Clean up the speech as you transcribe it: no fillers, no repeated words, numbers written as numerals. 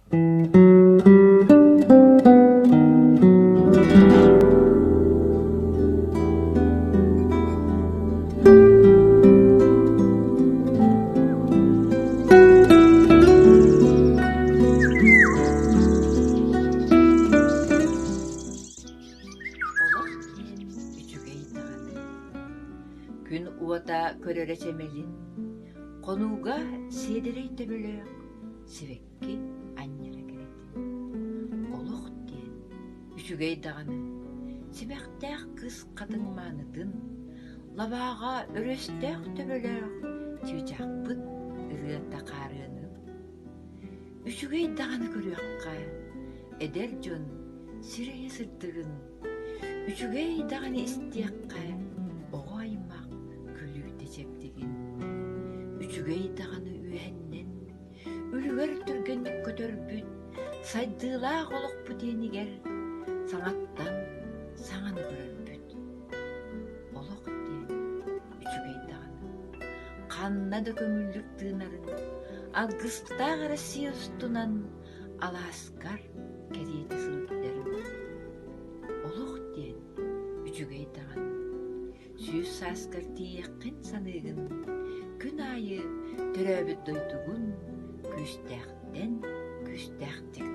Күн уата көрөрө чемелин, конууга седерей төбөлөк, себекки анньара керетин. Олох диен, үчүгей даганы, себектәк кыз катыңмаанытын, лабаага өрөстәк төбөлөк, чыычакпыт ырыатта каарыанын. Үчүгей даганы көрүөкка, эдер жон сирeye сырдыгын, үчүгей даганы истиякка, ого аймак күлүүте чептигин. Үчүгей даганы үөһэннен, үлүгөр түргенник көтөрбүт, сайдыылаах олокпут иенигер, саңаттан саҥаны көрөрбүт. Олох диэн үчүгей даганы, ханна да көмүллүк тыынарын, алгыстаах Россия устунан алааскар кериэти сылыттарын. Олох диэн үчүгей даганы, сүүс сааскар тиэккин саныыгын, күн айы төрөөбүт дойтугун, күстээхтен күстээхтик